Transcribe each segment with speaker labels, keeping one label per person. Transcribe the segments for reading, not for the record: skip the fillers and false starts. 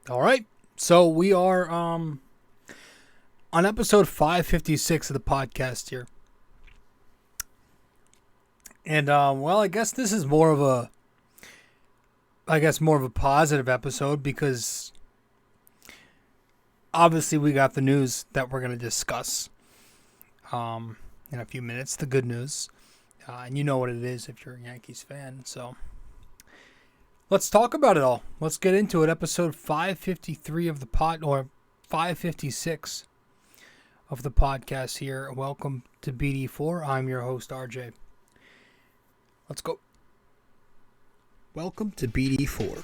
Speaker 1: All right. So we are on episode 556 of the podcast here. And I guess this is more of a positive episode because obviously we got the news that we're going to discuss in a few minutes, the good news. And you know what it is if you're a Yankees fan. So let's talk about it all. Let's get into it. Episode 553 of the or 556 of the podcast here. Welcome to BD4. I'm your host, RJ. Let's go. Welcome to BD4,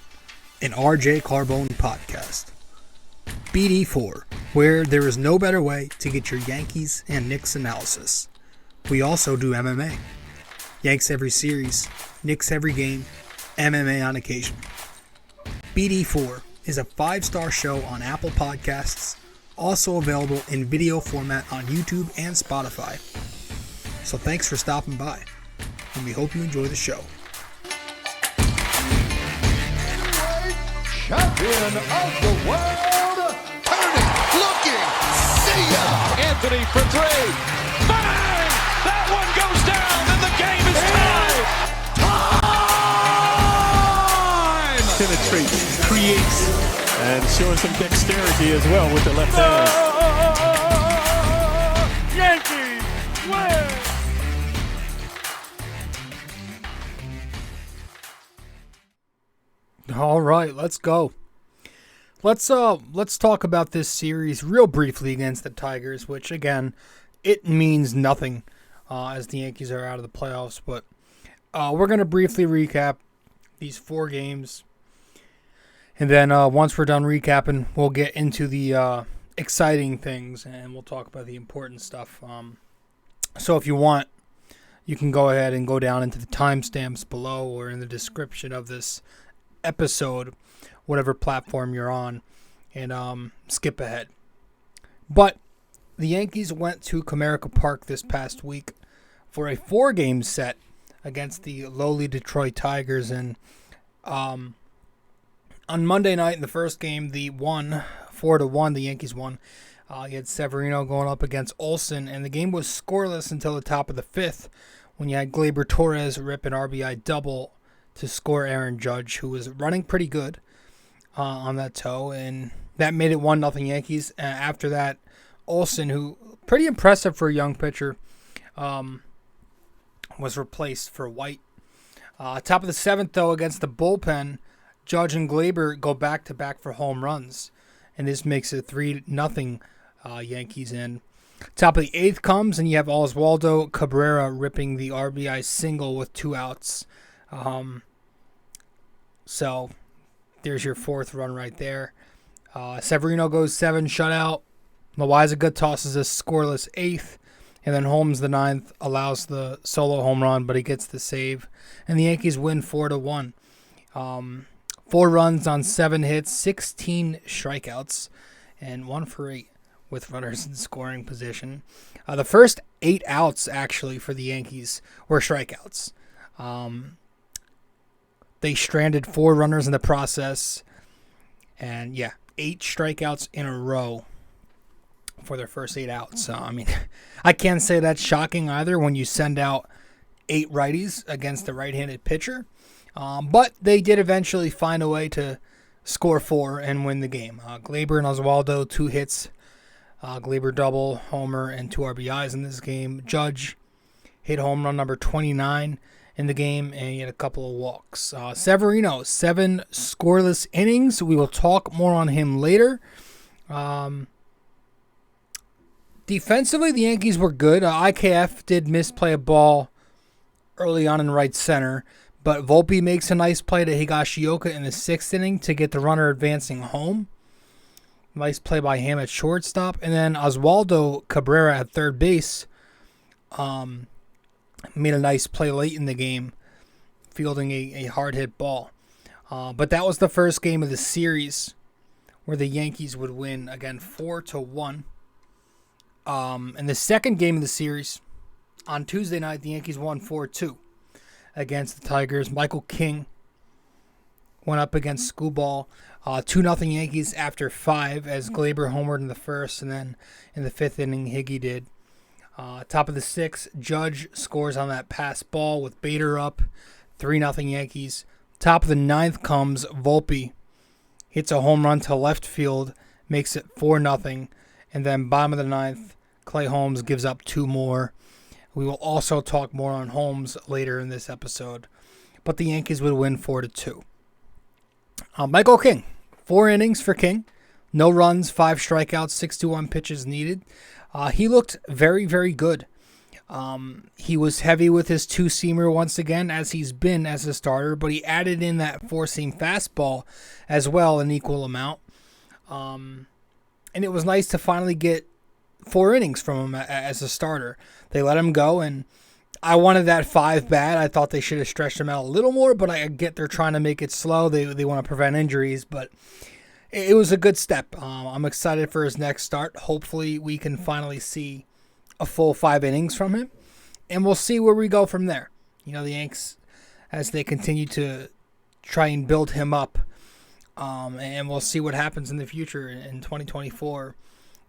Speaker 1: an RJ Carbone podcast. BD4, where there is no better way to get your Yankees and Knicks analysis. We also do MMA. Yanks every series, Knicks every game, MMA on occasion. BD4 is a 5-star show on Apple Podcasts, also available in video format on YouTube and Spotify. So thanks for stopping by, and we hope you enjoy the show.
Speaker 2: Champion of the world, turning, looking, see ya! Anthony for three, bang! That one goes down, and the game is tied! Time!
Speaker 3: Penetrates, creates, and showing some dexterity as well with the left hand.
Speaker 2: Yankees win!
Speaker 1: All right, let's go. Let's talk about this series real briefly against the Tigers, which again, it means nothing as the Yankees are out of the playoffs. But we're gonna briefly recap these 4 games, and then once we're done recapping, we'll get into the exciting things and we'll talk about the important stuff. So if you want, you can go ahead and go down into the timestamps below or in the description of this episode, whatever platform you're on, and skip ahead. But the Yankees went to Comerica Park this past week for a 4-game set against the lowly Detroit Tigers, and on Monday night in the first game, the 4-1, the Yankees won. You had Severino going up against Olsen, and the game was scoreless until the top of the 5th when you had Gleyber Torres rip an RBI double to score Aaron Judge, who was running pretty good on that toe, and that made it 1-0 Yankees. After that, Olsen, who pretty impressive for a young pitcher, was replaced for White. Top of the 7th, though, against the bullpen, Judge and Gleyber go back-to-back for home runs, and this makes it 3-0 Yankees in. Top of the 8th comes, and you have Oswaldo Cabrera ripping the RBI single with 2 outs. So there's your 4th run right there. Severino goes 7 shutout. Loaizaga tosses a scoreless 8th. And then Holmes, the 9th, allows the solo home run, but he gets the save. And the Yankees win 4-1. 4 runs on 7 hits, 16 strikeouts, and 1 for 8 with runners in scoring position. The first 8 outs, actually, for the Yankees were strikeouts. They stranded 4 runners in the process. And, 8 strikeouts in a row for their first 8 outs. I mean, I can't say that's shocking either when you send out 8 righties against a right-handed pitcher. But they did eventually find a way to score 4 and win the game. Gleyber and Oswaldo, 2 hits. Gleyber double, homer, and 2 RBIs in this game. Judge hit home run number 29 in the game, and he had a couple of walks. Severino, 7 scoreless innings. We will talk more on him later. Defensively, the Yankees were good. IKF did misplay a ball early on in right center, but Volpe makes a nice play to Higashioka in the 6th inning to get the runner advancing home. Nice play by him at shortstop. And then Oswaldo Cabrera at third base made a nice play late in the game, fielding a hard-hit ball. But that was the first game of the series where the Yankees would win, again, 4-1. In the second game of the series, on Tuesday night, the Yankees won 4-2 against the Tigers. Michael King went up against Skubal. 2-0 Yankees after 5 as Glaber homered in the first, and then in the 5th inning, Higgy did. Top of the 6th, Judge scores on that pass ball with Bader up. 3-0 Yankees. Top of the 9th comes Volpe. Hits a home run to left field, makes it 4-0. And then bottom of the 9th, Clay Holmes gives up 2 more. We will also talk more on Holmes later in this episode. But the Yankees would win 4-2. Michael King, 4 innings for King. No runs, 5 strikeouts, 61 pitches needed. He looked very, very good. He was heavy with his 2-seamer once again, as he's been as a starter, but he added in that 4-seam fastball as well, an equal amount. And it was nice to finally get 4 innings from him as a starter. They let him go, and I wanted that 5 bad. I thought they should have stretched him out a little more, but I get they're trying to make it slow. They want to prevent injuries, but it was a good step. I'm excited for his next start. Hopefully we can finally see a full 5 innings from him, and we'll see where we go from there. The Yanks, as they continue to try and build him up, and we'll see what happens in the future in 2024,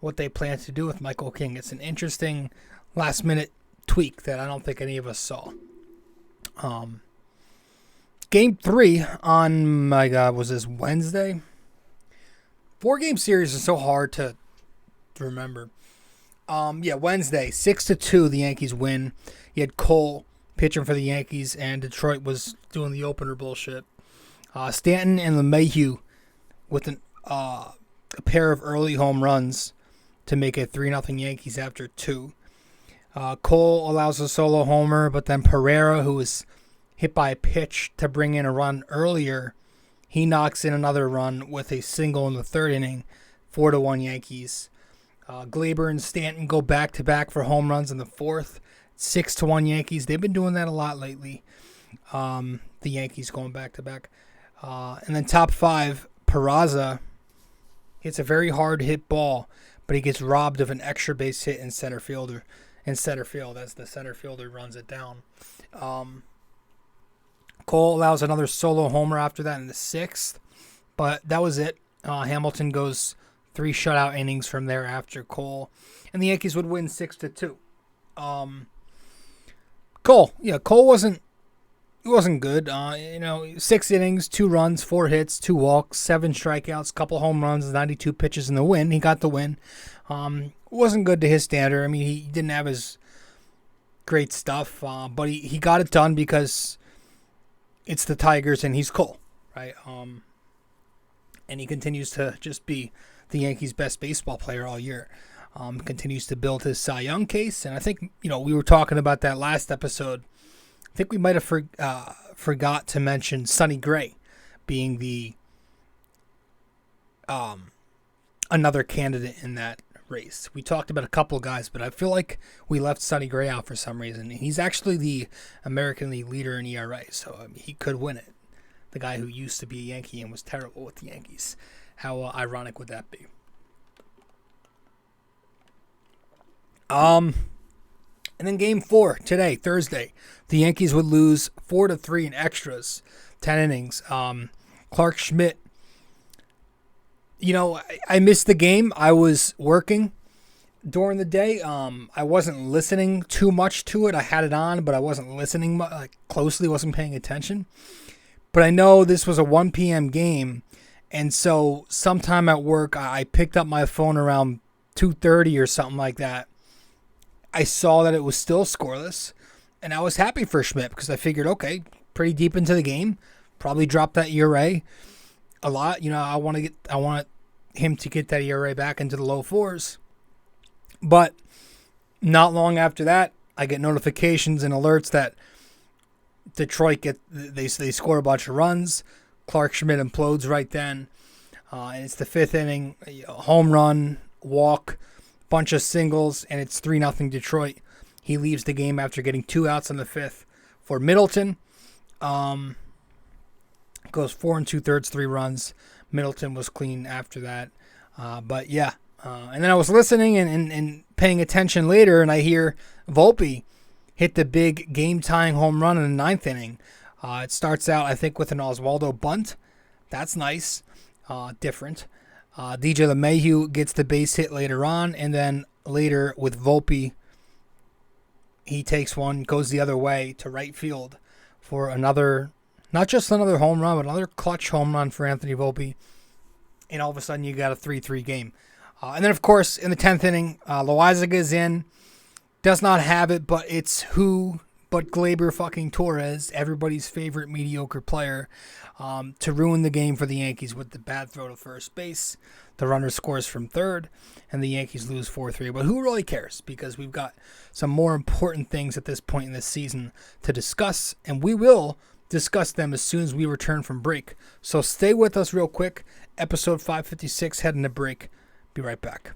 Speaker 1: what they plan to do with Michael King. It's an interesting last-minute tweak that I don't think any of us saw. Game 3 on, was this Wednesday? 4-game series is so hard to remember. Wednesday, 6-2, the Yankees win. You had Cole pitching for the Yankees, and Detroit was doing the opener bullshit. Stanton and LeMahieu with a pair of early home runs to make it 3-0 Yankees after 2. Cole allows a solo homer, but then Pereira, who was hit by a pitch to bring in a run earlier, he knocks in another run with a single in the 3rd inning, 4-1 Yankees. Glaber and Stanton go back-to-back for home runs in the 4th, 6-1 Yankees. They've been doing that a lot lately, the Yankees going back-to-back. And then top 5, Peraza hits a very hard-hit ball, but he gets robbed of an extra base hit in center field as the center fielder runs it down. Cole allows another solo homer after that in the 6th, but that was it. Hamilton goes 3 shutout innings from there after Cole, and the Yankees would win 6-2. Cole wasn't good. 6 innings, 2 runs, 4 hits, 2 walks, 7 strikeouts, couple home runs, 92 pitches in the win. He got the win. Wasn't good to his standard. I mean, he didn't have his great stuff, but he got it done because it's the Tigers and he's Cole, right? And he continues to just be the Yankees' best baseball player all year. Continues to build his Cy Young case, and I think we were talking about that last episode. I think we might have forgot to mention Sonny Gray being the another candidate in that race. We talked about a couple guys, but I feel like we left Sonny Gray out for some reason. He's actually the American League leader in ERA, so he could win it. The guy who used to be a Yankee and was terrible with the Yankees. How ironic would that be? And then game 4 today, Thursday, the Yankees would lose 4-3 in extras, 10 innings. Clark Schmidt, I missed the game. I was working during the day. I wasn't listening too much to it. I had it on, but I wasn't listening closely, wasn't paying attention. But I know this was a 1 p.m. game, and so sometime at work, I picked up my phone around 2:30 or something like that. I saw that it was still scoreless, and I was happy for Schmidt because I figured, okay, pretty deep into the game, probably dropped that ERA a lot. I want him to get that ERA back into the low 4s. But not long after that, I get notifications and alerts that Detroit they score a bunch of runs. Clark Schmidt implodes right then, and it's the 5th inning, home run, walk, bunch of singles, and it's 3-0 Detroit. He leaves the game after getting 2 outs in the 5th for Middleton. Goes 4 2/3, 3 runs. Middleton was clean after that. And then I was listening and paying attention later, and I hear Volpe hit the big game-tying home run in the 9th inning. It starts out, I think, with an Oswaldo bunt. That's nice. different. DJ LeMahieu gets the base hit later on, and then later with Volpe, he takes one, goes the other way to right field for another, not just another home run, but another clutch home run for Anthony Volpe. And all of a sudden, you got a 3-3 game. And then, of course, in the 10th inning, Loaizaga is in. Does not have it, but it's who but Gleyber fucking Torres, everybody's favorite mediocre player, to ruin the game for the Yankees with the bad throw to first base. The runner scores from third, and the Yankees lose 4-3. But who really cares? Because we've got some more important things at this point in this season to discuss, and we will discuss them as soon as we return from break. So stay with us real quick. Episode 556 heading to break. Be right back.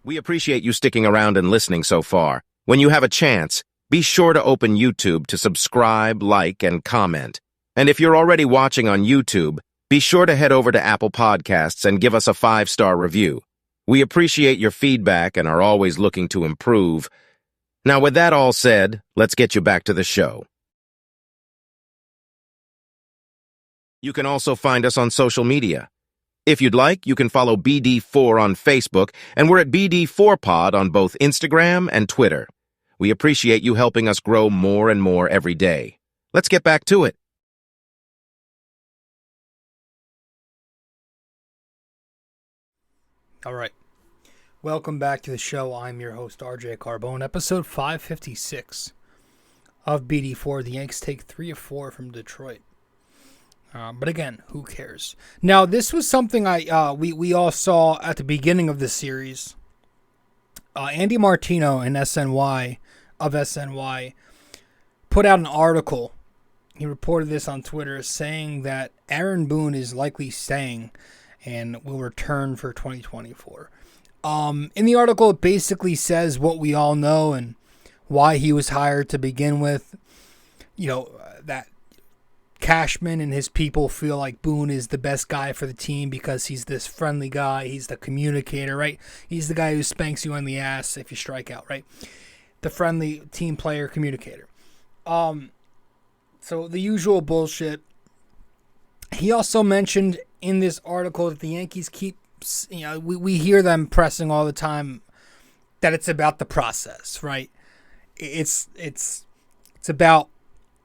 Speaker 4: We appreciate you sticking around and listening so far. When you have a chance, be sure to open YouTube to subscribe, like, and comment. And if you're already watching on YouTube, be sure to head over to Apple Podcasts and give us a 5-star review. We appreciate your feedback and are always looking to improve. Now, with that all said, let's get you back to the show. You can also find us on social media. If you'd like, you can follow BD4 on Facebook, and we're at BD4Pod on both Instagram and Twitter. We appreciate you helping us grow more and more every day. Let's get back to it.
Speaker 1: All right. Welcome back to the show. I'm your host, RJ Carbone. Episode 556 of BD4. The Yanks take 3 of 4 from Detroit. But again, who cares? Now, this was something we all saw at the beginning of the series. Andy Martino in SNY put out an article. He reported this on Twitter saying that Aaron Boone is likely staying and will return for 2024. In the article, it basically says what we all know and why he was hired to begin with. You know, that Cashman and his people feel like Boone is the best guy for the team because he's this friendly guy. He's the communicator, right? He's the guy who spanks you on the ass if you strike out, right? The friendly team player communicator. So the usual bullshit. He also mentioned in this article that the Yankees keep, we hear them pressing all the time that it's about the process, right? It's about,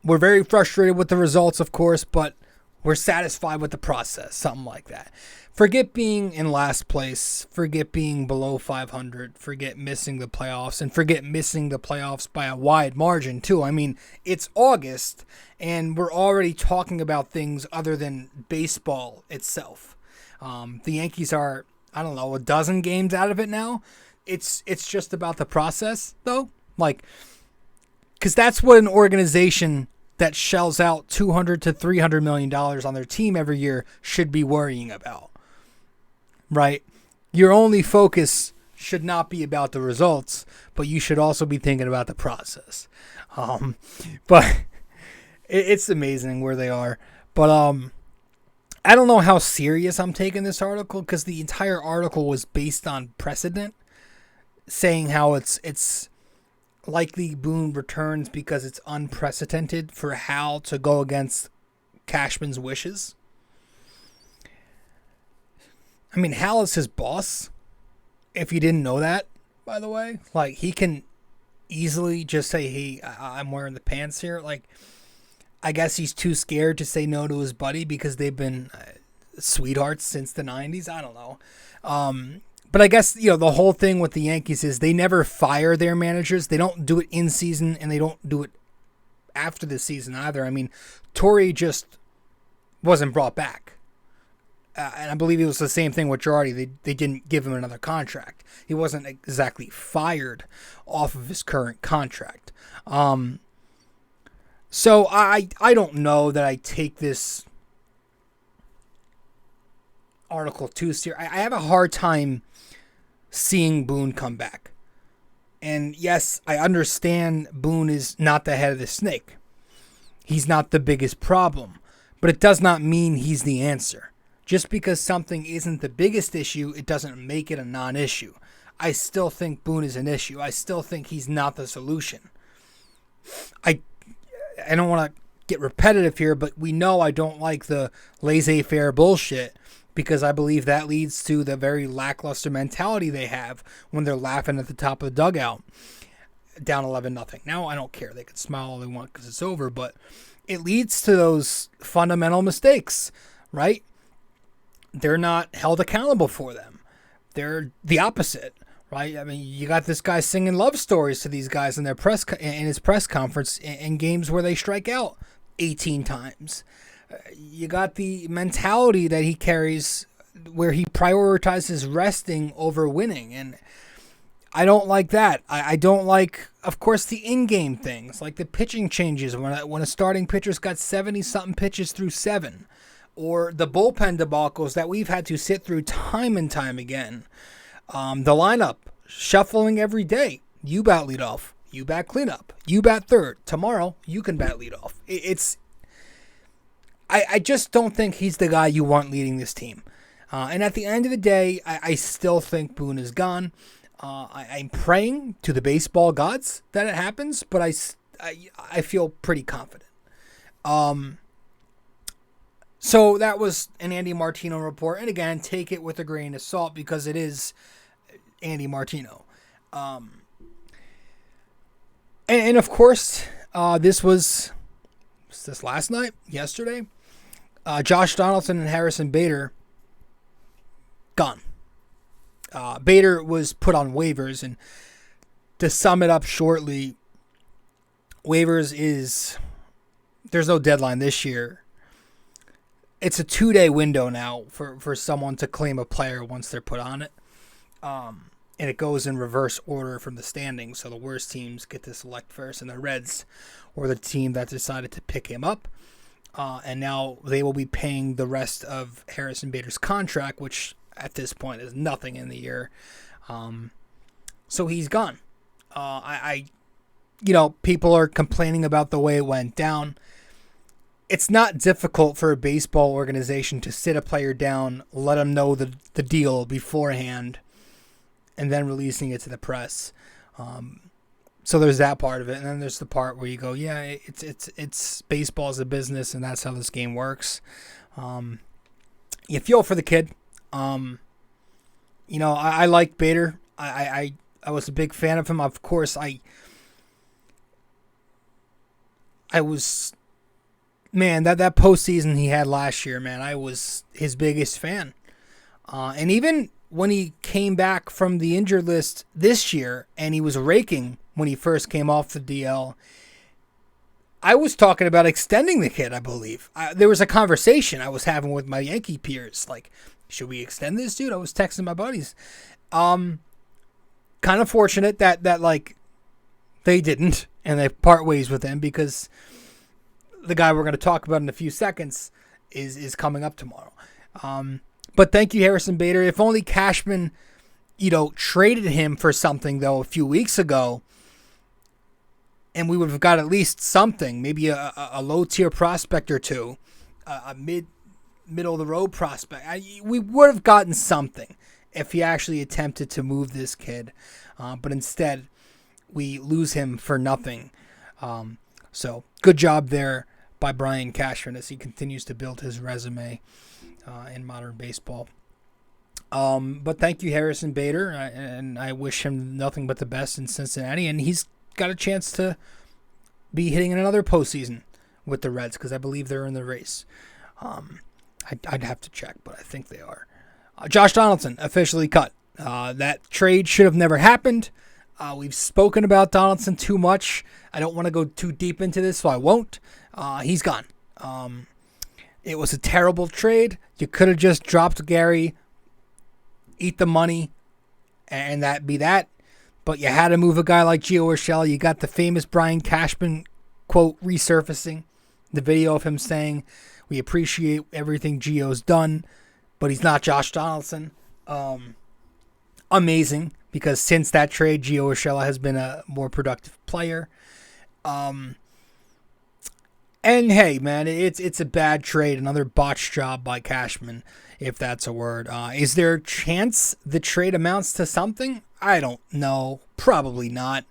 Speaker 1: we're very frustrated with the results, of course, but we're satisfied with the process, something like that. Forget being in last place, forget being below 500, forget missing the playoffs, and forget missing the playoffs by a wide margin, too. I mean, it's August, and we're already talking about things other than baseball itself. The Yankees are, I don't know, a dozen games out of it now. It's just about the process, though. Like, because that's what an organization that shells out $200 to $300 million on their team every year should be worrying about, right? Your only focus should not be about the results, but you should also be thinking about the process. But it's amazing where they are. But I don't know how serious I'm taking this article because the entire article was based on precedent, saying how it's likely Boone returns because it's unprecedented for Hal to go against Cashman's wishes. I mean, Hal is his boss. If you didn't know that, by the way, like, he can easily just say, hey, I'm wearing the pants here. Like, I guess he's too scared to say no to his buddy because they've been sweethearts since the 90s. I don't know. But I guess, the whole thing with the Yankees is they never fire their managers. They don't do it in season, and they don't do it after the season either. I mean, Torrey just wasn't brought back. And I believe it was the same thing with Girardi. They didn't give him another contract. He wasn't exactly fired off of his current contract. So I don't know that I take this article too serious. I have a hard time seeing Boone come back. And yes, I understand Boone is not the head of the snake. He's not the biggest problem. But it does not mean he's the answer. Just because something isn't the biggest issue, it doesn't make it a non-issue. I still think Boone is an issue. I still think he's not the solution. I don't want to get repetitive here, but we know I don't like the laissez-faire bullshit because I believe that leads to the very lackluster mentality they have when they're laughing at the top of the dugout, down 11-0. Now, I don't care. They can smile all they want because it's over, but it leads to those fundamental mistakes, right? They're not held accountable for them. They're the opposite, right? I mean, you got this guy singing love stories to these guys in his press conference in games where they strike out 18 times. You got the mentality that he carries where he prioritizes resting over winning, and I don't like that. I don't like, of course, the in-game things, like the pitching changes when a starting pitcher's got 70-something pitches through 7, or the bullpen debacles that we've had to sit through time and time again. The lineup, shuffling every day. You bat leadoff. You bat cleanup. You bat third. Tomorrow, you can bat leadoff. I just don't think he's the guy you want leading this team. And at the end of the day, I still think Boone is gone. I'm praying to the baseball gods that it happens, but I feel pretty confident. So that was an Andy Martino report. And again, take it with a grain of salt because it is Andy Martino. And of course, this was this last night, yesterday. Josh Donaldson and Harrison Bader gone. Bader was put on waivers, and to sum it up shortly, waivers there's no deadline this year. It's a 2-day window now for someone to claim a player once they're put on it. And it goes in reverse order from the standings, so the worst teams get to select first, and the Reds or the team that decided to pick him up. And now they will be paying the rest of Harrison Bader's contract, which at this point is nothing in the year. So he's gone. People are complaining about the way it went down. It's not difficult for a baseball organization to sit a player down, let them know the deal beforehand, and then releasing it to the press. So there's that part of it, and then there's the part where you go, yeah, it's baseball is a business, and that's how this game works. You feel for the kid. I like Bader. I was a big fan of him. Of course, I was, man, that postseason he had last year, man, I was his biggest fan. And even when he came back from the injured list this year, and he was raking when he first came off the DL, I was talking about extending the kid, I believe. There was a conversation I was having with my Yankee peers, like, should we extend this dude? I was texting my buddies. Kind of fortunate that they didn't, and they part ways with him, because the guy we're going to talk about in a few seconds is coming up tomorrow. But thank you, Harrison Bader. If only Cashman, traded him for something, though, a few weeks ago, and we would have got at least something, maybe a low-tier prospect or two, a middle-of-the-road prospect. We would have gotten something if he actually attempted to move this kid. But instead, we lose him for nothing. So good job there by Brian Cashman as he continues to build his resume in modern baseball. But thank you, Harrison Bader, and I wish him nothing but the best in Cincinnati. And he's got a chance to be hitting in another postseason with the Reds, because I believe they're in the race. I'd have to check, but I think they are. Josh Donaldson officially cut. That trade should have never happened. We've spoken about Donaldson too much. I don't want to go too deep into this, so I won't. He's gone. It was a terrible trade. You could have just dropped Gary, eat the money, and that be that. But you had to move a guy like Gio Urshela. You got the famous Brian Cashman quote resurfacing. The video of him saying, "We appreciate everything Gio's done, but he's not Josh Donaldson." Amazing, because since that trade, Gio Urshela has been a more productive player. And hey, man, it's a bad trade. Another botched job by Cashman, if that's a word. Is there a chance the trade amounts to something? I don't know. Probably not.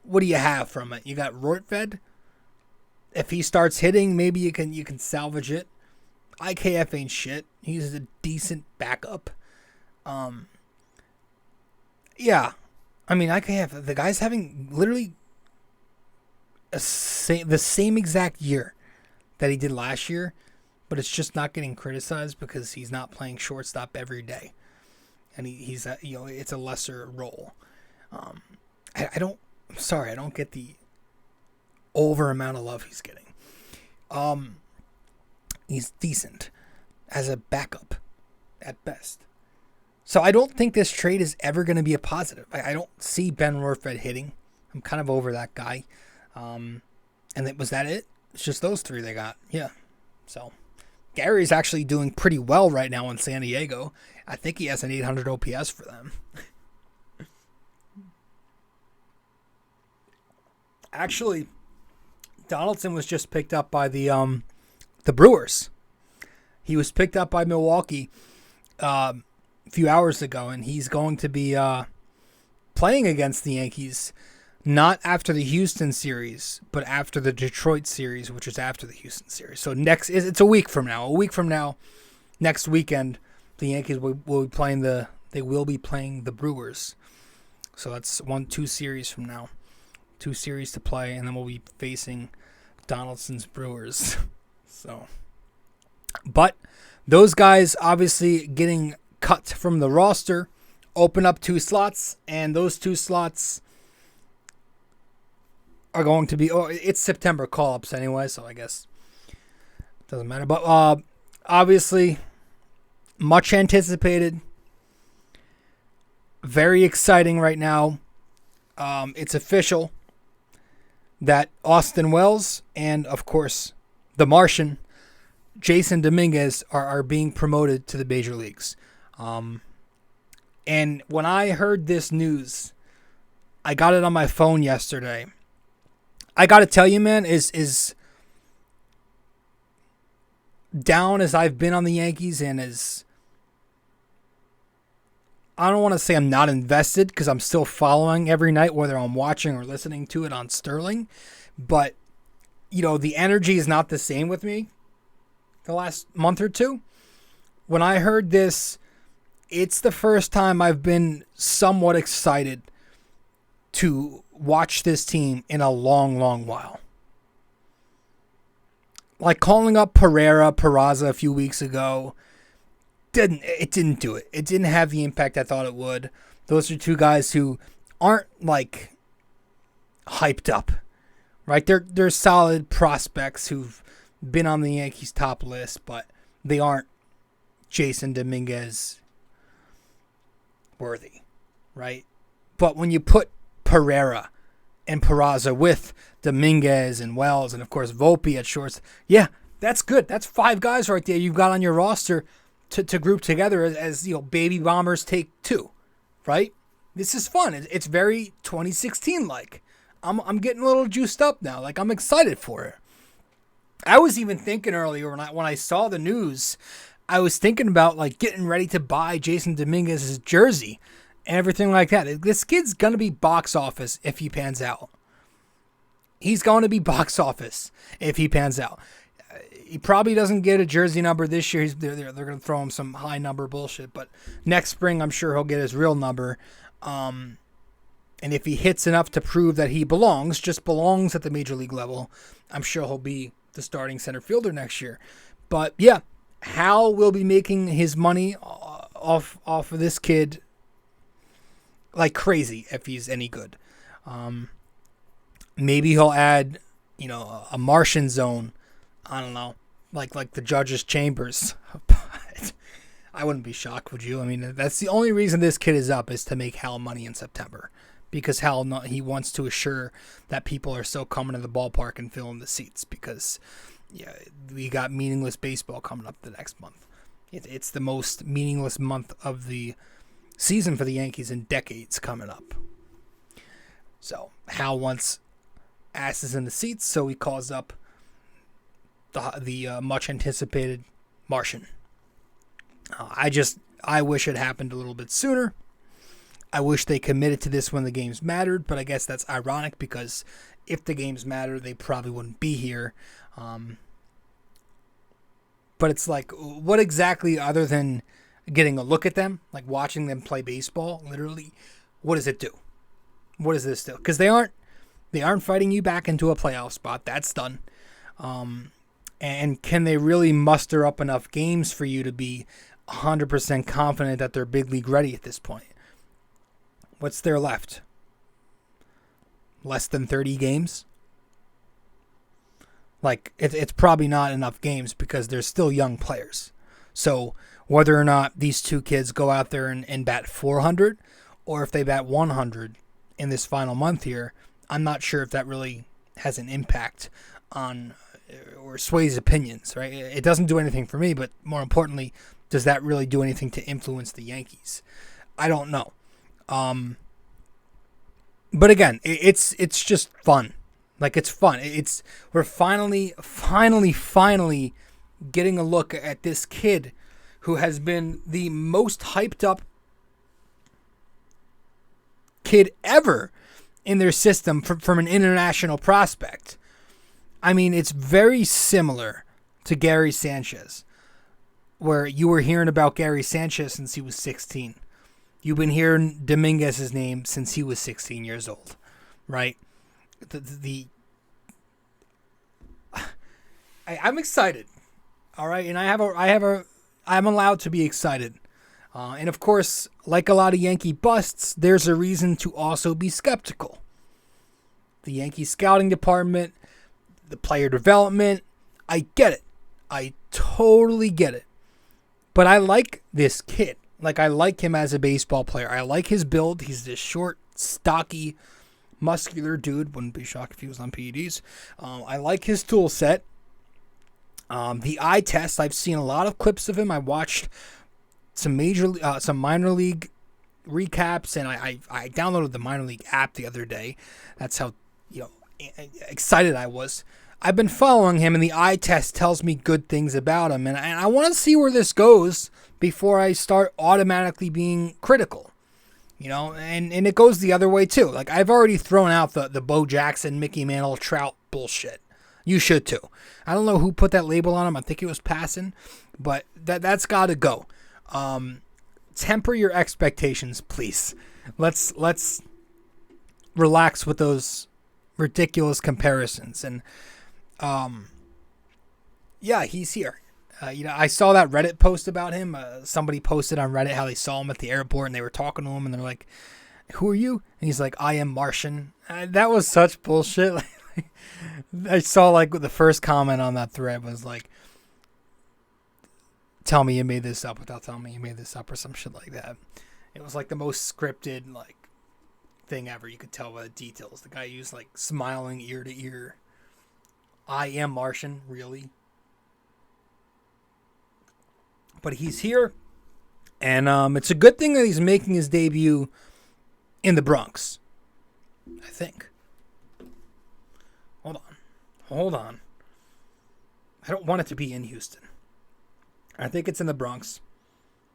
Speaker 1: What do you have from it? You got Rortvedt. If he starts hitting, maybe you can salvage it. IKF ain't shit. He's a decent backup. Yeah. I mean, IKF, the guy's having literally the same exact year that he did last year, but it's just not getting criticized because he's not playing shortstop every day. And he's it's a lesser role. I'm sorry, I don't get the over amount of love he's getting. He's decent as a backup at best. So I don't think this trade is ever going to be a positive. I don't see Ben Rorfed hitting. I'm kind of over that guy. And was that it? It's just those three they got. Yeah. So Gary's actually doing pretty well right now in San Diego. I think he has an 800 OPS for them. Actually, Donaldson was just picked up by the Brewers. He was picked up by Milwaukee a few hours ago, and he's going to be playing against the Yankees, not after the Houston series, but after the Detroit series, which is after the Houston series. So it's a week from now. A week from now, next weekend, the Yankees will be playing the Brewers. So that's 2 series from now. 2 series to play, and then we'll be facing Donaldson's Brewers. So, but those guys obviously getting cut from the roster open up 2 slots, and those 2 slots are going to be, it's September call-ups anyway, so I guess it doesn't matter. But obviously, much anticipated, very exciting right now. It's official that Austin Wells and, of course, the Martian, Jason Dominguez, are being promoted to the major leagues. And when I heard this news, I got it on my phone yesterday. I got to tell you, man, is down as I've been on the Yankees and as I don't want to say I'm not invested because I'm still following every night, whether I'm watching or listening to it on Sterling. But, the energy is not the same with me the last month or two. When I heard this, it's the first time I've been somewhat excited to watch this team in a long, long while. Like calling up Peraza a few weeks ago, it didn't do it. It didn't have the impact I thought it would. Those are 2 guys who aren't like hyped up, right? They're solid prospects who've been on the Yankees top list, but they aren't Jason Dominguez worthy, right? But when you put Pereira and Peraza with Dominguez and Wells and of course Volpe at shorts, yeah, that's good. That's 5 guys right there you've got on your roster to group together as baby bombers take 2, right? This is fun. It's very 2016 like. I'm getting a little juiced up now. Like I'm excited for it. I was even thinking earlier when I saw the news, I was thinking about like getting ready to buy Jason Dominguez's jersey and everything like that. This kid's gonna be box office if he pans out. He's going to be box office if he pans out. He probably doesn't get a jersey number this year. They're going to throw him some high number bullshit. But next spring, I'm sure he'll get his real number. And if he hits enough to prove that he belongs at the major league level, I'm sure he'll be the starting center fielder next year. But yeah, Hal will be making his money off of this kid like crazy if he's any good. Maybe he'll add, a Martian zone. I don't know, like the judge's chambers. But I wouldn't be shocked, would you? I mean, that's the only reason this kid is up is to make Hal money in September. Because he wants to assure that people are still coming to the ballpark and filling the seats. Because we got meaningless baseball coming up the next month. It's the most meaningless month of the season for the Yankees in decades coming up. So Hal wants asses in the seats, so he calls up the much anticipated Martian. I wish it happened a little bit sooner. I wish they committed to this when the games mattered, but I guess that's ironic because if the games matter, they probably wouldn't be here. But it's like, what exactly, other than getting a look at them, like watching them play baseball, literally, what does it do? What does this do? Because they aren't fighting you back into a playoff spot. That's done. And can they really muster up enough games for you to be 100% confident that they're big league ready at this point? What's there left? Less than 30 games? Like, it's probably not enough games because they're still young players. So whether or not these two kids go out there and bat 400, or if they bat 100 in this final month here, I'm not sure if that really has an impact on or sways opinions, right? It doesn't do anything for me, but more importantly, does that really do anything to influence the Yankees? I don't know. But again, it's just fun. Like, it's fun. We're finally getting a look at this kid who has been the most hyped up kid ever in their system from an international prospect. I mean, it's very similar to Gary Sanchez, where you were hearing about Gary Sanchez since he was 16. You've been hearing Dominguez's name since he was 16 years old, right? I'm excited, all right, and I'm allowed to be excited, and of course, like a lot of Yankee busts, there's a reason to also be skeptical. The Yankee scouting department, the player development, I get it, I totally get it, but I like this kid. Like, I like him as a baseball player. I like his build. He's this short, stocky, muscular dude. Wouldn't be shocked if he was on PEDs. I like his tool set. The eye test, I've seen a lot of clips of him. I watched some minor league recaps, and I downloaded the minor league app the other day. That's how excited I was. I've been following him, and the eye test tells me good things about him, and I want to see where this goes before I start automatically being critical. And it goes the other way too. Like, I've already thrown out the Bo Jackson, Mickey Mantle, Trout bullshit. You should too. I don't know who put that label on him. I think it was Passan, but that's got to go. Temper your expectations, please. Let's relax with those ridiculous comparisons. And yeah, he's here. I saw that Reddit post about him. Somebody posted on Reddit how they saw him at the airport and they were talking to him and they're like, "Who are you?" And he's like, "I am Martian." That was such bullshit. I saw the first comment on that thread was like, "Tell me you made this up without telling me you made this up," or some shit like that. It was like the most scripted thing ever. You could tell by the details. The guy used smiling ear to ear. I am Martian, really? But he's here, and it's a good thing that he's making his debut in the Bronx, I think. Hold on. I don't want it to be in Houston. I think it's in the Bronx.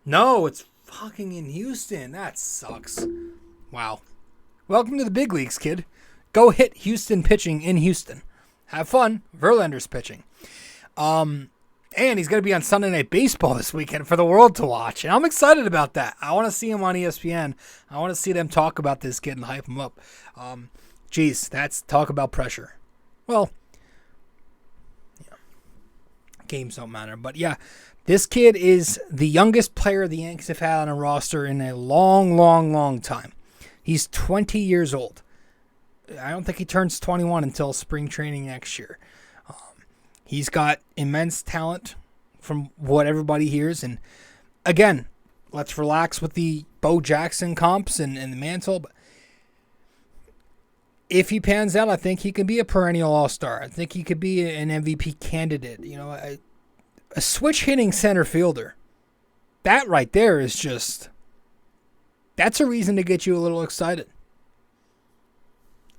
Speaker 1: No, it's fucking in Houston. That sucks. Wow. Welcome to the big leagues, kid. Go hit Houston pitching in Houston. Have fun. Verlander's pitching. And he's going to be on Sunday Night Baseball this weekend for the world to watch. And I'm excited about that. I want to see him on ESPN. I want to see them talk about this kid and hype him up. Geez, that's talk about pressure. Well, yeah, games don't matter. But yeah, this kid is the youngest player the Yankees have had on a roster in a long, long, long time. He's 20 years old. I don't think he turns 21 until spring training next year. He's got immense talent from what everybody hears. And again, let's relax with the Bo Jackson comps and the mantle. But if he pans out, I think he can be a perennial all-star. I think he could be an MVP candidate. A switch-hitting center fielder. That right there is just... that's a reason to get you a little excited.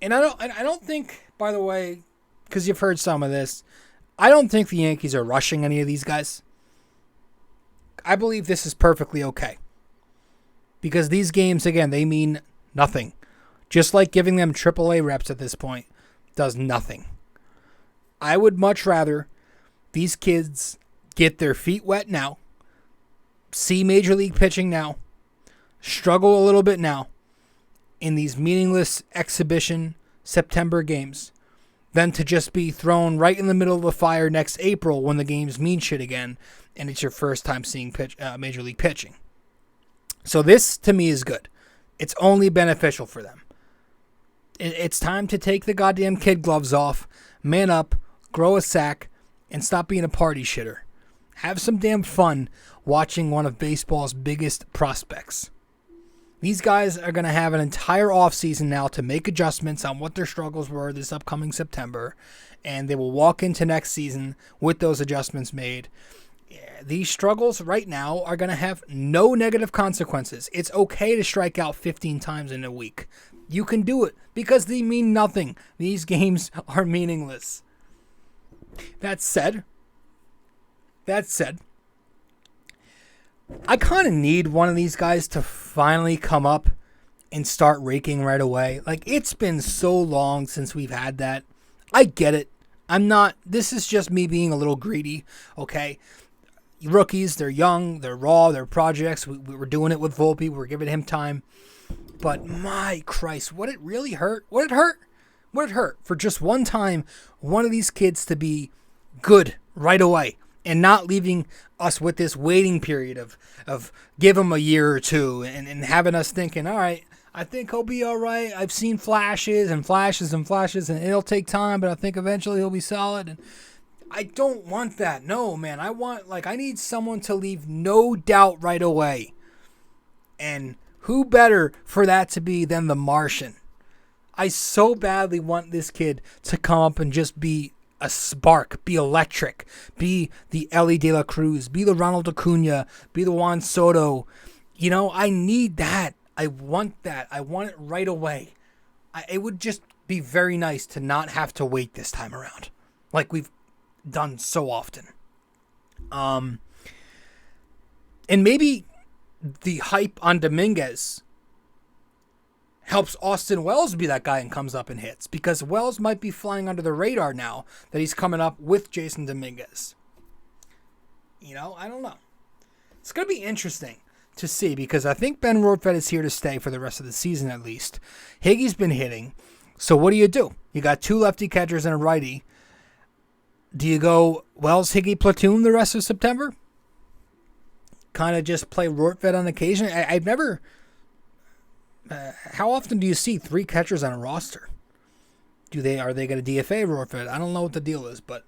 Speaker 1: And I don't think, by the way, because you've heard some of this, I don't think the Yankees are rushing any of these guys. I believe this is perfectly okay. Because these games, again, they mean nothing. Just like giving them AAA reps at this point does nothing. I would much rather these kids get their feet wet now, see Major League pitching now, struggle a little bit now in these meaningless exhibition September games, than to just be thrown right in the middle of the fire next April when the games mean shit again and it's your first time seeing Major League pitching. So this, to me, is good. It's only beneficial for them. It's time to take the goddamn kid gloves off, man up, grow a sack, and stop being a party shitter. Have some damn fun watching one of baseball's biggest prospects. These guys are going to have an entire offseason now to make adjustments on what their struggles were this upcoming September, and they will walk into next season with those adjustments made. These struggles right now are going to have no negative consequences. It's okay to strike out 15 times in a week. You can do it because they mean nothing. These games are meaningless. That said, I kind of need one of these guys to finally come up and start raking right away. Like, it's been so long since we've had that. I get it. This is just me being a little greedy, okay? Rookies, they're young, they're raw, they're projects. We were doing it with Volpe. We're giving him time. But my Christ, would it really hurt? Would it hurt for just one time one of these kids to be good right away and not leaving us with this waiting period of give him a year or two and having us thinking, all right, I think he'll be all right. I've seen flashes and it'll take time, but I think eventually he'll be solid. And I don't want that. No, man. I need someone to leave no doubt right away. And who better for that to be than the Martian? I so badly want this kid to come up and just be a spark, be electric, be the Ellie De La Cruz, be the Ronald Acuna, be the Juan Soto. I need that. I want that. I want it right away. It would just be very nice to not have to wait this time around, like we've done so often. And maybe the hype on Dominguez helps Austin Wells be that guy and comes up and hits, because Wells might be flying under the radar now that he's coming up with Jason Dominguez. I don't know. It's going to be interesting to see, because I think Ben Rortvedt is here to stay for the rest of the season at least. Higgy's been hitting. So what do? You got two lefty catchers and a righty. Do you go Wells-Higgy platoon the rest of September? Kind of just play Rortvedt on occasion? I've never... how often do you see three catchers on a roster? Are they going to DFA Rortvedt? I don't know what the deal is, but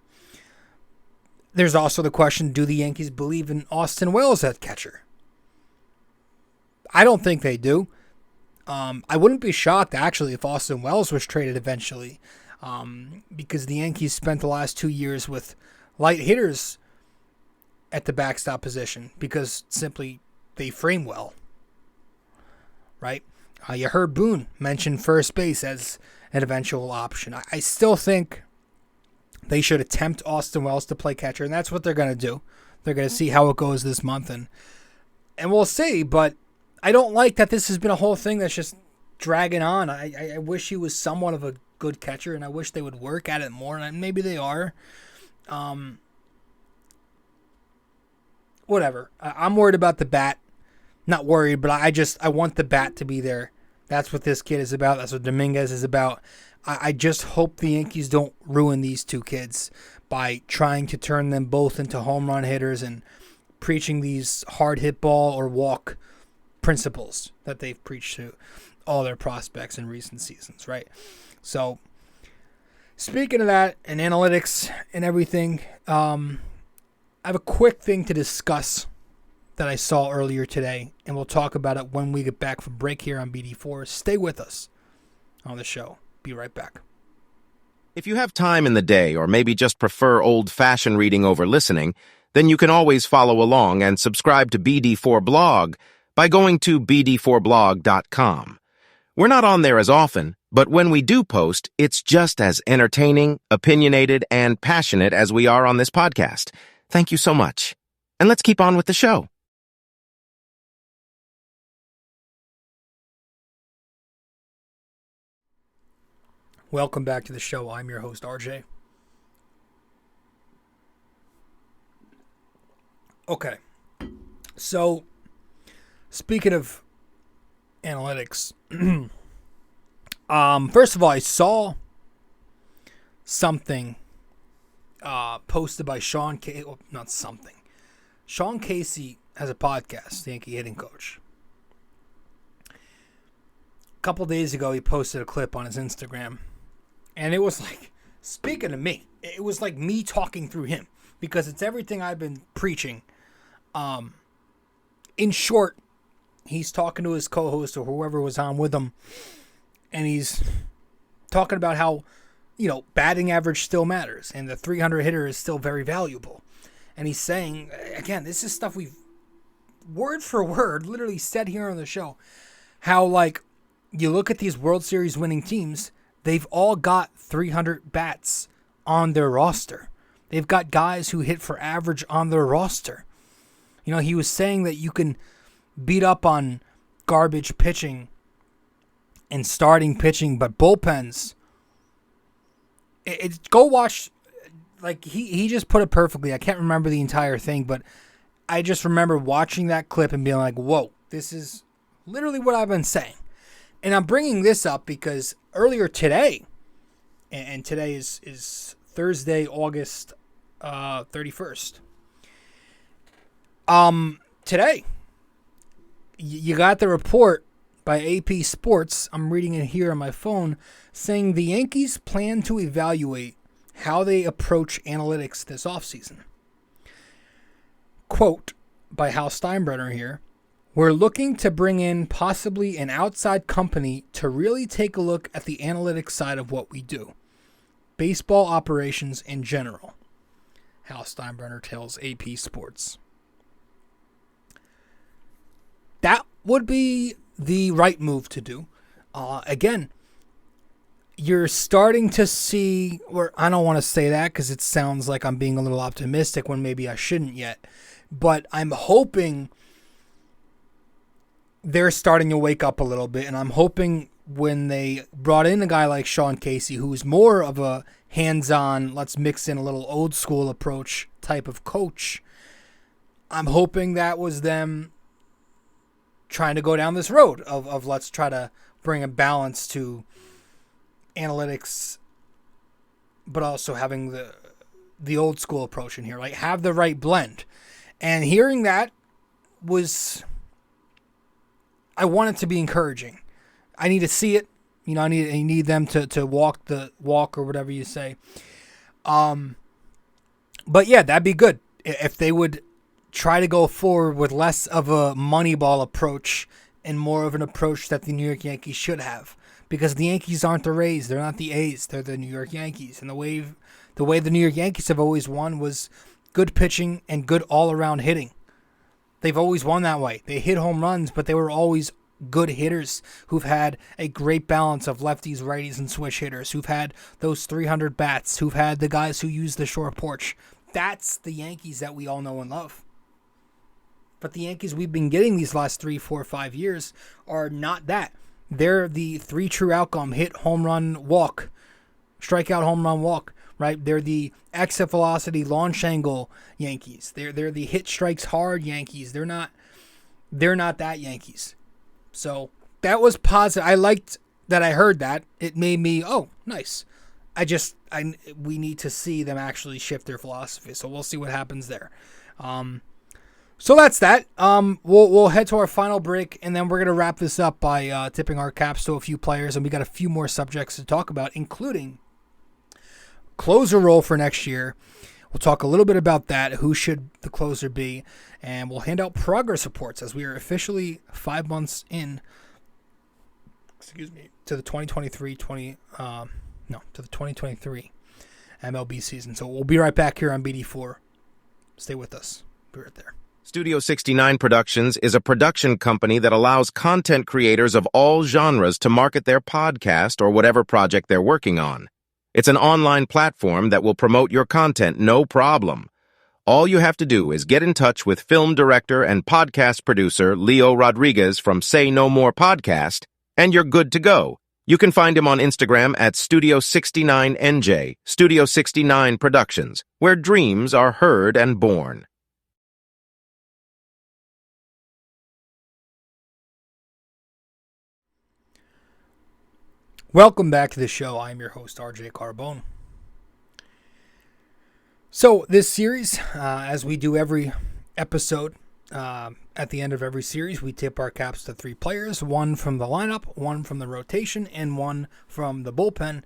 Speaker 1: there's also the question, do the Yankees believe in Austin Wells at catcher? I don't think they do. I wouldn't be shocked, actually, if Austin Wells was traded eventually, because the Yankees spent the last 2 years with light hitters at the backstop position because simply they frame well, right? You heard Boone mention first base as an eventual option. I still think they should attempt Austin Wells to play catcher, and that's what they're going to do. They're going to see how it goes this month, and we'll see, but I don't like that this has been a whole thing that's just dragging on. I wish he was somewhat of a good catcher, and I wish they would work at it more, and maybe they are. Whatever. I'm worried about the bat. Not worried, but I want the bat to be there. That's what this kid is about. That's what Dominguez is about. I just hope the Yankees don't ruin these two kids by trying to turn them both into home run hitters and preaching these hard hit ball or walk principles that they've preached to all their prospects in recent seasons, right? So, speaking of that and analytics and everything, I have a quick thing to discuss that I saw earlier today, and we'll talk about it when we get back from break here on BD4. Stay with us on the show. Be right back.
Speaker 4: If you have time in the day, or maybe just prefer old-fashioned reading over listening, then you can always follow along and subscribe to BD4 Blog by going to BD4blog.com. We're not on there as often, but when we do post, it's just as entertaining, opinionated, and passionate as we are on this podcast. Thank you so much. And let's keep on with the show.
Speaker 1: Welcome back to the show. I'm your host, RJ. Okay. So, speaking of analytics, first of all, I saw something posted by Sean Casey. Well, not something. Sean Casey has a podcast, the Yankee hitting coach. A couple days ago, he posted a clip on his Instagram, and it was like, speaking of me, it was like me talking through him, because it's everything I've been preaching. In short, he's talking to his co-host or whoever was on with him, and he's talking about how, batting average still matters, and the 300 hitter is still very valuable. And he's saying, again, this is stuff we've, word for word, literally said here on the show, how, you look at these World Series winning teams, they've all got 300 bats on their roster. They've got guys who hit for average on their roster. He was saying that you can beat up on garbage pitching and starting pitching, but bullpens, go watch, he just put it perfectly. I can't remember the entire thing, but I just remember watching that clip and being like, whoa, this is literally what I've been saying. And I'm bringing this up because earlier today, and today is Thursday, August 31st. Today, you got the report by AP Sports, I'm reading it here on my phone, saying the Yankees plan to evaluate how they approach analytics this offseason. Quote by Hal Steinbrenner here, "We're looking to bring in possibly an outside company to really take a look at the analytics side of what we do. Baseball operations in general," Hal Steinbrenner tells AP Sports. That would be the right move to do. Again, you're starting to see, or I don't want to say that because it sounds like I'm being a little optimistic when maybe I shouldn't yet, but I'm hoping they're starting to wake up a little bit, and I'm hoping when they brought in a guy like Sean Casey, who's more of a hands-on, let's mix in a little old school approach type of coach, I'm hoping that was them trying to go down this road of let's try to bring a balance to analytics, but also having the old school approach in here, have the right blend. And hearing that I want it to be encouraging. I need to see it. I need them to walk the walk or whatever you say. But yeah, that'd be good if they would try to go forward with less of a Moneyball approach and more of an approach that the New York Yankees should have. Because the Yankees aren't the Rays. They're not the A's. They're the New York Yankees. And the way the New York Yankees have always won was good pitching and good all-around hitting. They've always won that way. They hit home runs, but they were always good hitters who've had a great balance of lefties, righties, and switch hitters, who've had those 300 bats, who've had the guys who use the short porch. That's the Yankees that we all know and love. But the Yankees we've been getting these last 3, 4, 5 years are not that. They're the 3 true outcome, hit, home run, walk, strikeout, home run, walk, right? They're the exit velocity, launch angle Yankees. They're the hit strikes hard Yankees. They're not that Yankees. So that was positive. I liked that I heard that. It made me, oh, nice. We need to see them actually shift their philosophy. So we'll see what happens there. So that's that. We'll head to our final break, and then we're going to wrap this up by tipping our caps to a few players, and we got a few more subjects to talk about, including closer role for next year. We'll talk a little bit about that, who should the closer be, and we'll hand out progress reports as we are officially 5 months in, to the 2023 MLB season. So we'll be right back here on BD4. Stay with us. Be right there.
Speaker 4: Studio 69 Productions is a production company that allows content creators of all genres to market their podcast or whatever project they're working on. It's an online platform that will promote your content no problem. All you have to do is get in touch with film director and podcast producer Leo Rodriguez from Say No More Podcast, and you're good to go. You can find him on Instagram at Studio 69NJ, Studio 69 Productions, where dreams are heard and born.
Speaker 1: Welcome back to the show. I'm your host, RJ Carbone. So this series, as we do every episode, at the end of every series, we tip our caps to 3 players, 1 from the lineup, 1 from the rotation, and 1 from the bullpen.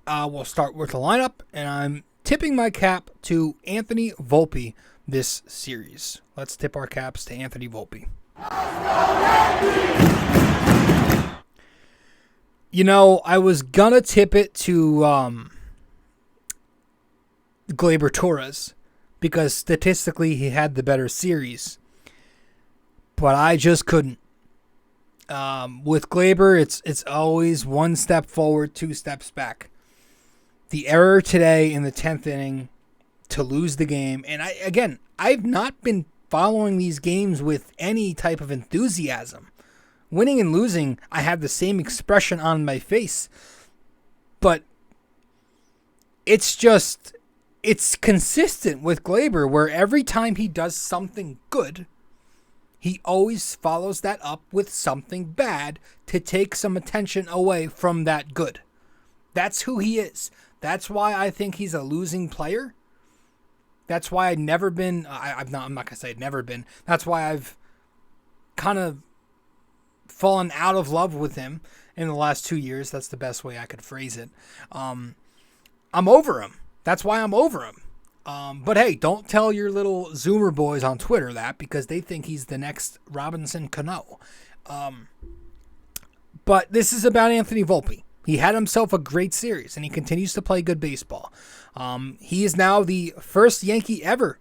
Speaker 1: We'll start with the lineup, and I'm tipping my cap to Anthony Volpe this series. Let's tip our caps to Anthony Volpe. You know, I was gonna tip it to Gleyber Torres because statistically he had the better series, but I just couldn't. With Gleyber, it's always 1 step forward, 2 steps back. The error today in the 10th inning to lose the game, and I've not been following these games with any type of enthusiasm. Winning and losing, I have the same expression on my face. But it's consistent with Gleyber, where every time he does something good, he always follows that up with something bad to take some attention away from that good. That's who he is. That's why I think he's a losing player. That's why I've never been, I'm not going to say I've never been. That's why I've kind of fallen out of love with him in the last 2 years. That's the best way I could phrase it. I'm over him. That's why I'm over him. But hey, don't tell your little Zoomer boys on Twitter that, because they think he's the next Robinson Cano. But this is about Anthony Volpe. He had himself a great series, and he continues to play good baseball. He is now the first Yankee ever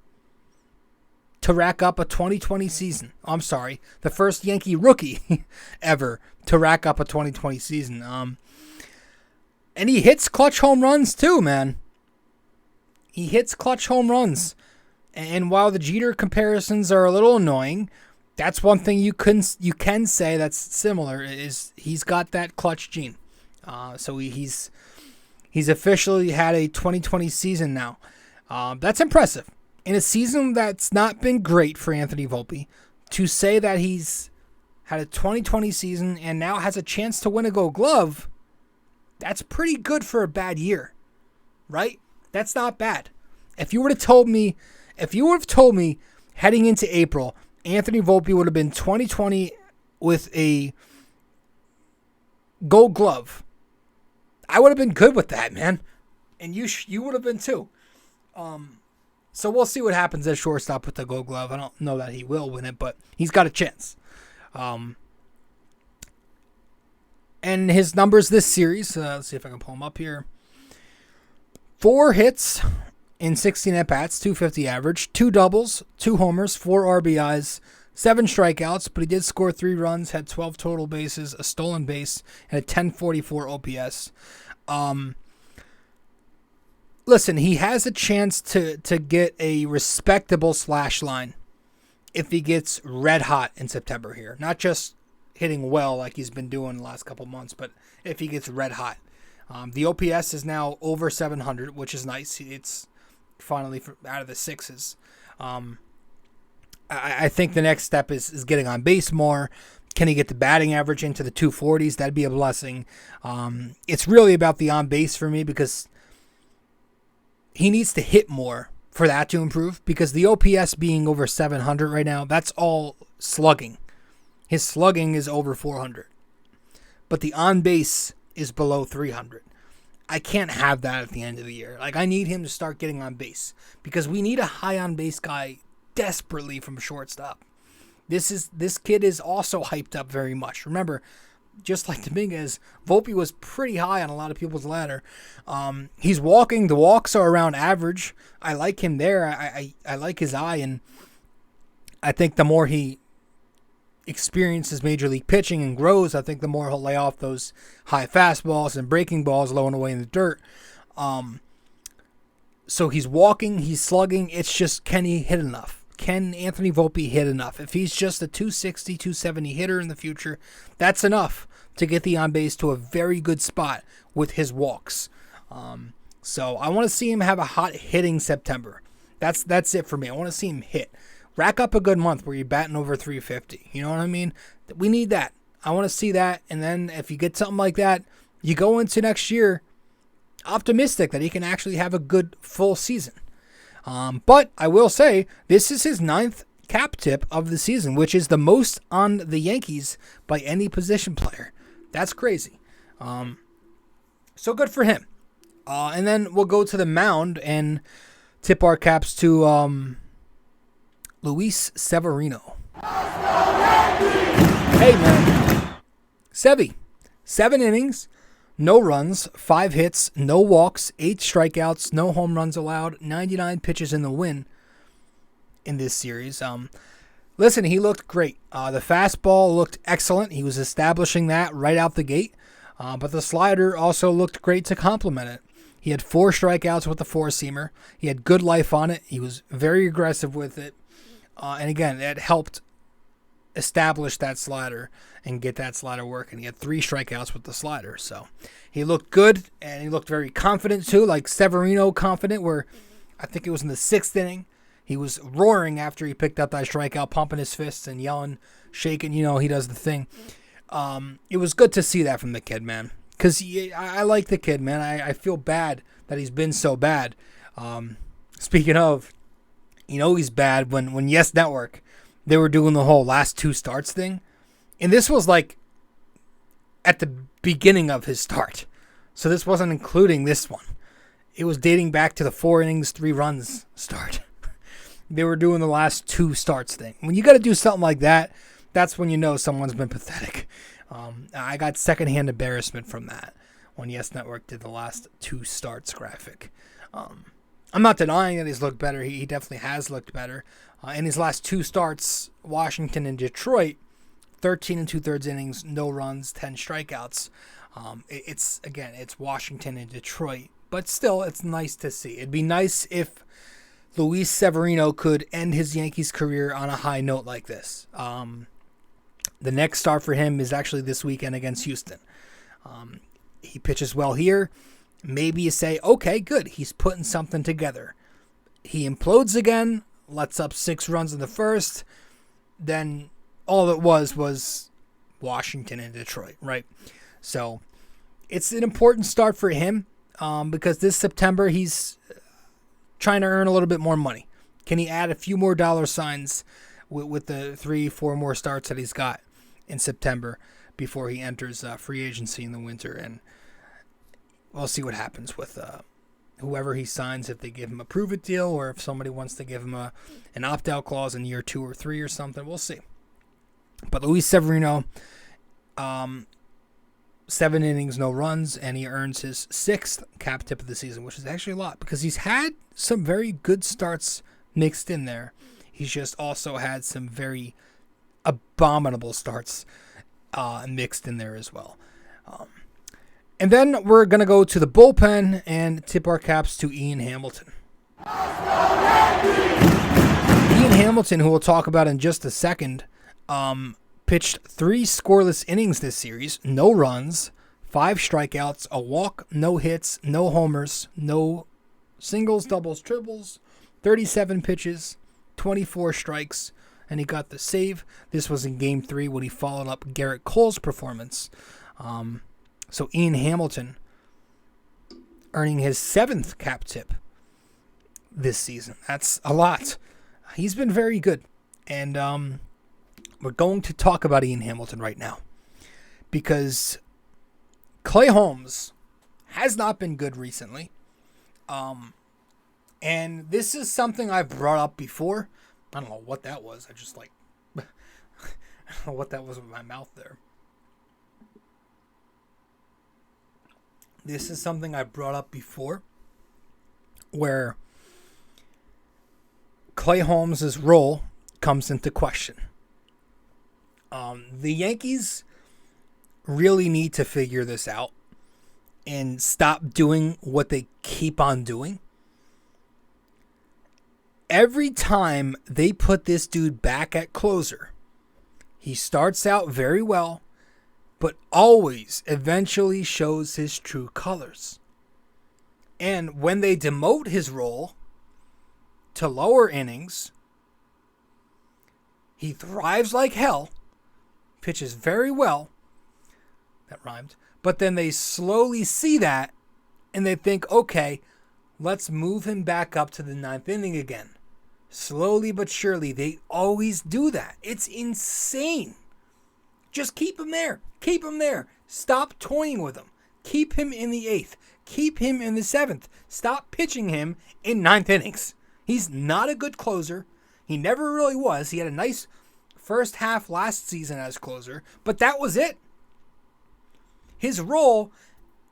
Speaker 1: to rack up a 2020 season. I'm sorry, the first Yankee rookie ever to rack up a 2020 season. And he hits clutch home runs too, man. He hits clutch home runs. And while the Jeter comparisons are a little annoying, that's one thing you can say that's similar, is he's got that clutch gene. So he's officially had a 2020 season now. That's impressive. In a season that's not been great for Anthony Volpe, to say that he's had a 2020 season and now has a chance to win a Gold Glove, that's pretty good for a bad year, right? That's not bad. If you would have told me heading into April, Anthony Volpe would have been 2020 with a Gold Glove, I would have been good with that, man. And you would have been too. So we'll see what happens at shortstop with the Gold Glove. I don't know that he will win it, but he's got a chance. And his numbers this series, let's see if I can pull them up here. 4 hits in 16 at-bats, 250 average, 2 doubles, 2 homers, 4 RBIs, 7 strikeouts, but he did score 3 runs, had 12 total bases, a stolen base, and a 1044 OPS. Listen, he has a chance to get a respectable slash line if he gets red hot in September here. Not just hitting well like he's been doing the last couple months, but if he gets red hot. The OPS is now over 700, which is nice. It's finally out of the 6s. I think the next step is getting on base more. Can he get the batting average into the 240s? That'd be a blessing. It's really about the on base for me, because he needs to hit more for that to improve, because the OPS being over 700 right now, that's all slugging. His slugging is over 400. But the on base is below 300. I can't have that at the end of the year. Like, I need him to start getting on base, because we need a high on base guy desperately from shortstop. This kid is also hyped up very much. Remember, just like Dominguez, Volpe was pretty high on a lot of people's ladder. He's walking. The walks are around average. I like him there. I like his eye, and I think the more he experiences major league pitching and grows, I think the more he'll lay off those high fastballs and breaking balls low and away in the dirt. So he's walking, he's slugging. It's just, can he hit enough? Can Anthony Volpe hit enough? If he's just a 260, 270 hitter in the future, that's enough to get the on base to a very good spot with his walks. So I want to see him have a hot hitting September. That's it for me. I want to see him hit. Rack up a good month where you're batting over 350. You know what I mean? We need that. I want to see that. And then if you get something like that, you go into next year optimistic that he can actually have a good full season. But I will say, this is his 9th cap tip of the season, which is the most on the Yankees by any position player. That's crazy. So good for him. And then we'll go to the mound and tip our caps to Luis Severino. Hey, man. Sevy. 7 innings, no runs, 5 hits, no walks, 8 strikeouts, no home runs allowed, 99 pitches in the win in this series. Listen, he looked great. The fastball looked excellent. He was establishing that right out the gate. But the slider also looked great to complement it. He had 4 strikeouts with the 4-seamer. He had good life on it. He was very aggressive with it. And again, it helped establish that slider and get that slider working. He had 3 strikeouts with the slider. So he looked good, and he looked very confident too, like Severino confident, where I think it was in the 6th inning. He was roaring after he picked up that strikeout, pumping his fists and yelling, shaking. You know, he does the thing. It was good to see that from the kid, man. Because I like the kid, man. I feel bad that he's been so bad. Speaking of, he's bad when Yes Network, they were doing the whole last 2 starts thing. And this was like at the beginning of his start. So this wasn't including this one. It was dating back to the 4 innings, 3 runs start. They were doing the last 2 starts thing. When you got to do something like that, that's when you know someone's been pathetic. I got secondhand embarrassment from that when Yes Network did the last 2 starts graphic. I'm not denying that he's looked better. He definitely has looked better. In his last 2 starts, Washington and Detroit, 13 2/3 innings, no runs, 10 strikeouts. It's Washington and Detroit. But still, it's nice to see. It'd be nice if Luis Severino could end his Yankees career on a high note like this. The next start for him is actually this weekend against Houston. He pitches well here. Maybe you say, okay, good. He's putting something together. He implodes again, lets up 6 runs in the first. Then all it was Washington and Detroit, right? So it's an important start for him because this September he's trying to earn a little bit more money. Can he add a few more dollar signs with the 3-4 more starts that he's got in September before he enters free agency in the winter? And we'll see what happens with whoever he signs, if they give him a prove-it deal or if somebody wants to give him an opt-out clause in year 2 or 3 or something. We'll see. But Luis Severino, 7 innings, no runs, and he earns his 6th cap tip of the season, which is actually a lot because he's had some very good starts mixed in there. He's just also had some very abominable starts mixed in there as well. And then we're going to go to the bullpen and tip our caps to Ian Hamilton. Ian Hamilton, who we'll talk about in just a second, pitched 3 scoreless innings this series, no runs, 5 strikeouts, a walk, no hits, no homers, no singles, doubles, triples, 37 pitches, 24 strikes, and he got the save. This was in Game 3 when he followed up Garrett Cole's performance. So Ian Hamilton earning his 7th cap tip this season. That's a lot. He's been very good. And we're going to talk about Ian Hamilton right now because Clay Holmes has not been good recently. And this is something I've brought up before. I don't know what that was. I don't know what that was with my mouth there. This is something I brought up before where Clay Holmes' role comes into question. The Yankees really need to figure this out and stop doing what they keep on doing. Every time they put this dude back at closer, he starts out very well, but always eventually shows his true colors. And when they demote his role to lower innings, he thrives like hell, pitches very well, That rhymed. But then they slowly see that, and they think, okay, let's move him back up to the 9th inning again. Slowly but surely, they always do that. It's insane. Just keep him there. Keep him there. Stop toying with him. Keep him in the 8th. Keep him in the 7th. Stop pitching him in 9th innings. He's not a good closer. He never really was. He had a nice first half last season as closer, but that was it. His role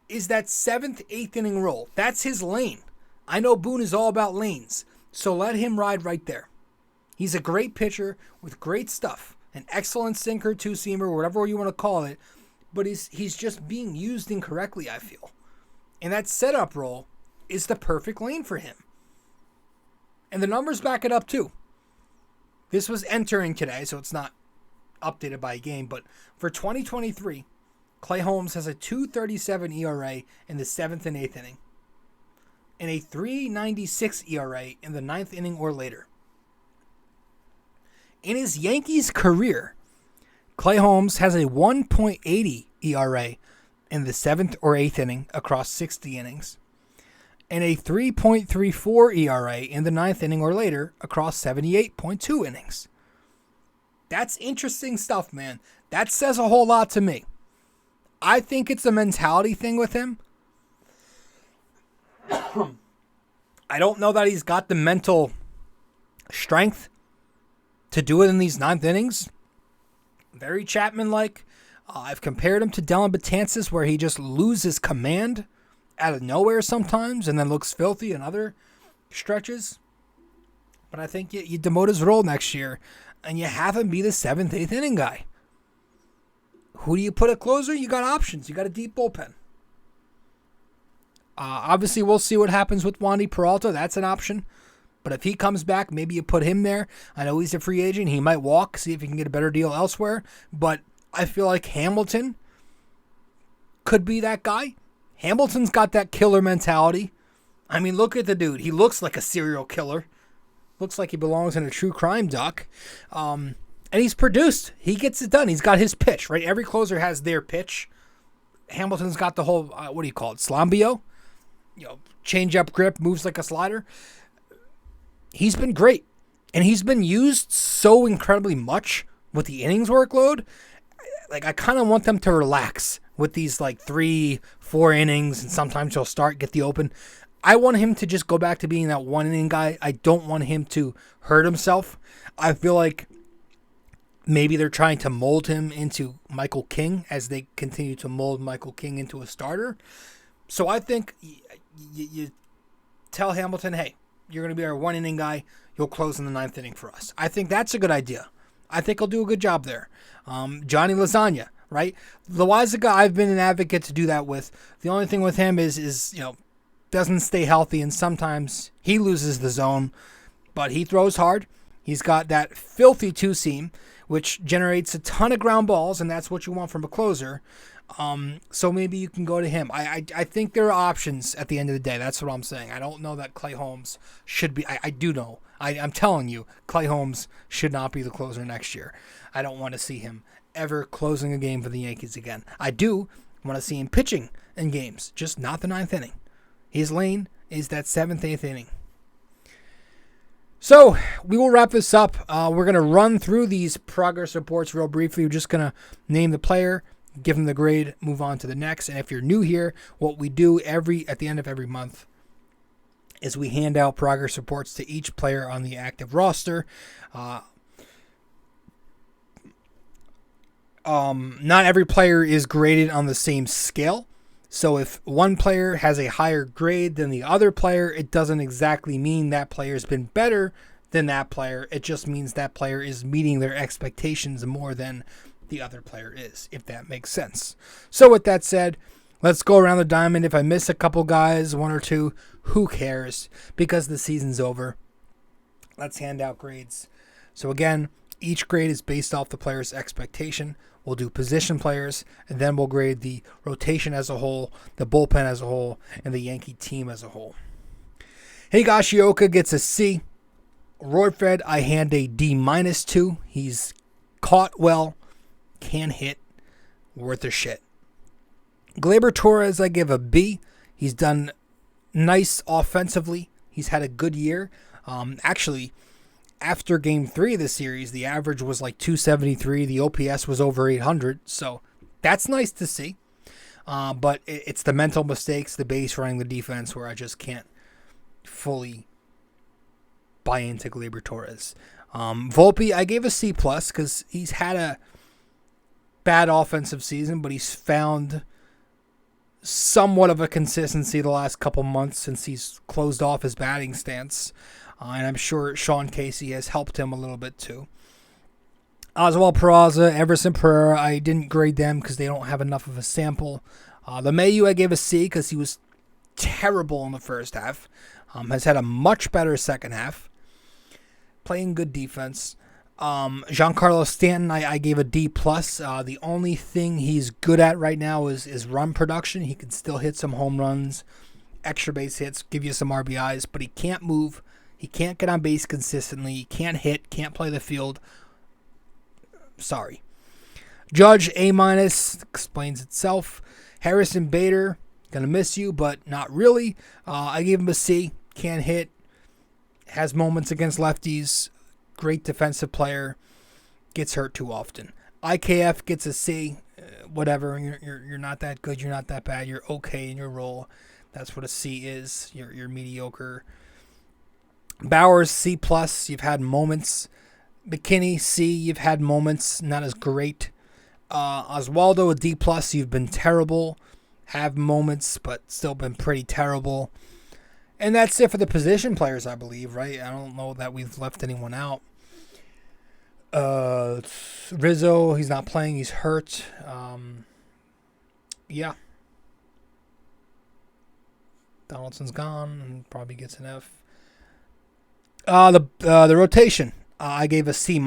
Speaker 1: is that 7th, 8th inning role. That's his lane. I know Boone is all about lanes, so let him ride right there. He's a great pitcher with great stuff. An excellent sinker, two-seamer, whatever you want to call it, but he's just being used incorrectly, I feel. And that setup role is the perfect lane for him. And the numbers back it up too. This was entering today, so it's not updated by a game, but for 2023, Clay Holmes has a 2.37 ERA in the 7th and 8th inning, and a 3.96 ERA in the 9th inning or later. In his Yankees career, Clay Holmes has a 1.80 ERA in the 7th or 8th inning across 60 innings, and a 3.34 ERA in the 9th inning or later across 78.2 innings. That's interesting stuff, man. That says a whole lot to me. I think it's a mentality thing with him. I don't know that he's got the mental strength to do it in these 9th innings. Very Chapman-like. I've compared him to Dellin Betances, where he just loses command out of nowhere sometimes and then looks filthy in other stretches. But I think you demote his role next year and you have him be the 7th, 8th inning guy. Who do you put at closer? You got options. You got a deep bullpen. Obviously, we'll see what happens with Wandy Peralta. That's an option. But if he comes back, maybe you put him there. I know he's a free agent. He might walk, see if he can get a better deal elsewhere. But I feel like Hamilton could be that guy. Hamilton's got that killer mentality. I mean, look at the dude. He looks like a serial killer. Looks like he belongs in a true crime doc. And he's produced. He gets it done. He's got his pitch, right? Every closer has their pitch. Hamilton's got the whole, what do you call it? Slambio? Change up grip, moves like a slider. He's been great. And he's been used so incredibly much with the innings workload. Like, I kind of want them to relax with these, 3-4 innings, and sometimes he'll start, get the open. I want him to just go back to being that one-inning guy. I don't want him to hurt himself. I feel like maybe they're trying to mold him into Michael King as they continue to mold Michael King into a starter. So I think you tell Hamilton, hey, you're going to be our one-inning guy. You'll close in the 9th inning for us. I think that's a good idea. I think he'll do a good job there. Johnny Lasagna, right? Loaiza guy, I've been an advocate to do that with. The only thing with him is doesn't stay healthy, and sometimes he loses the zone, but he throws hard. He's got that filthy two-seam, which generates a ton of ground balls, and that's what you want from a closer. So maybe you can go to him. I think there are options at the end of the day. That's what I'm saying. I don't know that Clay Holmes should be. I do know. I'm telling you, Clay Holmes should not be the closer next year. I don't want to see him ever closing a game for the Yankees again. I do want to see him pitching in games, just not the 9th inning. His lane is that 7th, 8th inning. So we will wrap this up. We're going to run through these progress reports real briefly. We're just going to name the player, give them the grade, move on to the next. And if you're new here, what we do at the end of every month is we hand out progress reports to each player on the active roster. Not every player is graded on the same scale. So if one player has a higher grade than the other player, it doesn't exactly mean that player's been better than that player. It just means that player is meeting their expectations more than the other player is, if that makes sense. So with that said, let's go around the diamond. If I miss a couple guys, one or two, who cares? Because the season's over. Let's hand out grades. So again, each grade is based off the player's expectation. We'll do position players, and then we'll grade the rotation as a whole, the bullpen as a whole, and the Yankee team as a whole. Higashioka gets a C. Royfred, I hand a D-2. He's caught well, can hit, worth a shit. Gleyber Torres, I give a B. He's done nice offensively. He's had a good year. Actually, after Game 3 of the series, the average was like 273. The OPS was over 800. So that's nice to see. But it's the mental mistakes, the base running, the defense, where I just can't fully buy into Gleyber Torres. Volpe, I gave a C+ because he's had a bad offensive season, but he's found somewhat of a consistency the last couple months since he's closed off his batting stance. And I'm sure Sean Casey has helped him a little bit too. Oswald Peraza, Everson Pereira, I didn't grade them because they don't have enough of a sample. The Mayu, I gave a C because he was terrible in the first half. Has had a much better second half. Playing good defense. Giancarlo Stanton, I gave a D+. The only thing he's good at right now is run production. He can still hit some home runs, extra base hits, give you some RBIs, but he can't move. He can't get on base consistently. He can't hit, can't play the field. Sorry. Judge, A-, explains itself. Harrison Bader, gonna miss you, but not really. I gave him a C. Can't hit. Has moments against lefties. Great defensive player. Gets hurt too often. IKF gets a C. Whatever. You're not that good. You're not that bad. You're okay in your role. That's what a C is. You're mediocre. Bowers, C+. You've had moments. McKinney, C. You've had moments. Not as great. Oswaldo, a D+. You've been terrible. Have moments, but still been pretty terrible. And that's it for the position players, I believe, right? I don't know that we've left anyone out. Rizzo, he's not playing. He's hurt. Yeah. Donaldson's gone and probably gets an F. The rotation. I gave a C-.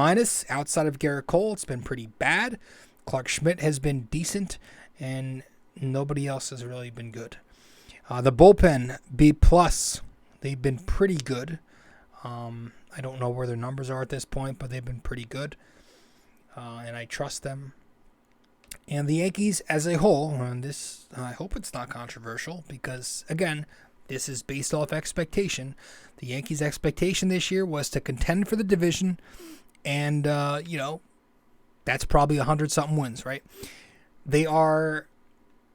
Speaker 1: Outside of Garrett Cole, it's been pretty bad. Clark Schmidt has been decent, and nobody else has really been good. The bullpen, B+. They've been pretty good. I don't know where their numbers are at this point, but they've been pretty good. And I trust them. And the Yankees as a whole, and this, I hope it's not controversial, because, again, this is based off expectation. The Yankees' expectation this year was to contend for the division, and, that's probably 100-something wins, right? They are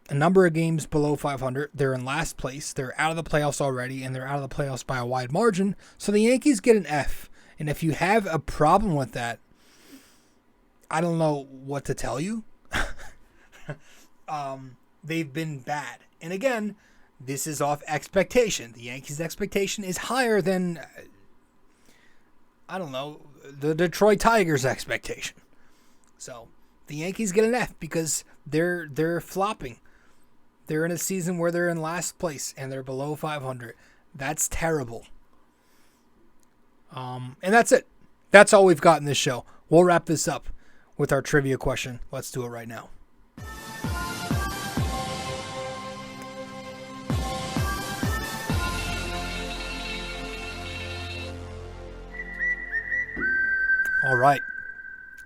Speaker 1: a number of games below 500. They're in last place. They're out of the playoffs already, and they're out of the playoffs by a wide margin. So the Yankees get an F. And if you have a problem with that, I don't know what to tell you. They've been bad. And again, this is off expectation. The Yankees' expectation is higher than, the Detroit Tigers' expectation. So the Yankees get an F because they're flopping. They're in a season where they're in last place and they're below 500. That's terrible. And that's it. That's all we've got in this show. We'll wrap this up with our trivia question. Let's do it right now. All right.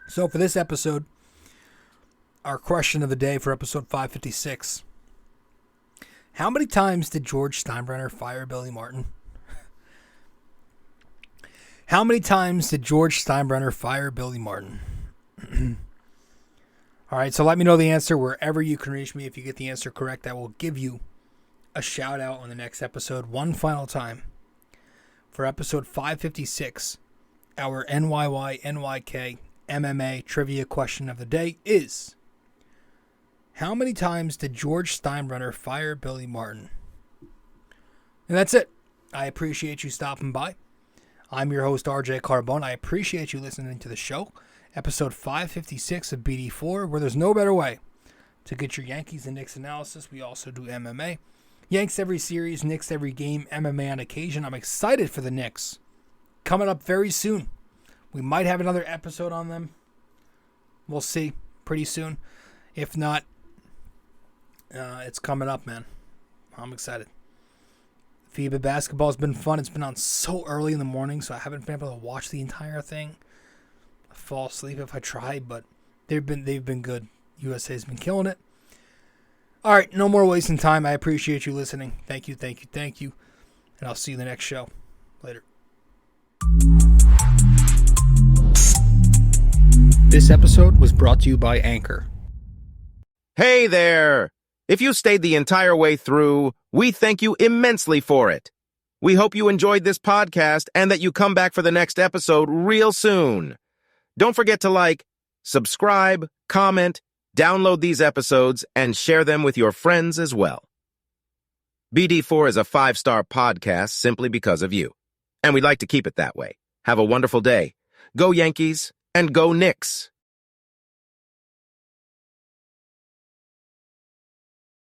Speaker 1: So for this episode, our question of the day for episode 556. How many times did George Steinbrenner fire Billy Martin? How many times did George Steinbrenner fire Billy Martin? All right, so let me know the answer wherever you can reach me. If you get the answer correct, I will give you a shout out on the next episode one final time. For episode 556, our NYY-NYK-MMA trivia question of the day is: how many times did George Steinbrenner fire Billy Martin? And that's it. I appreciate you stopping by. I'm your host, RJ Carbone. I appreciate you listening to the show. Episode 556 of BD4, where there's no better way to get your Yankees and Knicks analysis. We also do MMA. Yanks every series, Knicks every game, MMA on occasion. I'm excited for the Knicks. Coming up very soon. We might have another episode on them. We'll see pretty soon. If not, it's coming up, man. I'm excited. FIBA basketball has been fun. It's been on so early in the morning, so I haven't been able to watch the entire thing. I fall asleep if I try, but they've been good. USA's been killing it. All right, no more wasting time. I appreciate you listening. Thank you. And I'll see you in the next show. Later. This episode was brought to you by Anchor.
Speaker 4: Hey there! If you stayed the entire way through, we thank you immensely for it. We hope you enjoyed this podcast and that you come back for the next episode real soon. Don't forget to subscribe, comment, download these episodes, and share them with your friends as well. BD4 is a 5-star podcast simply because of you. And we'd like to keep it that way. Have a wonderful day. Go Yankees and go Knicks!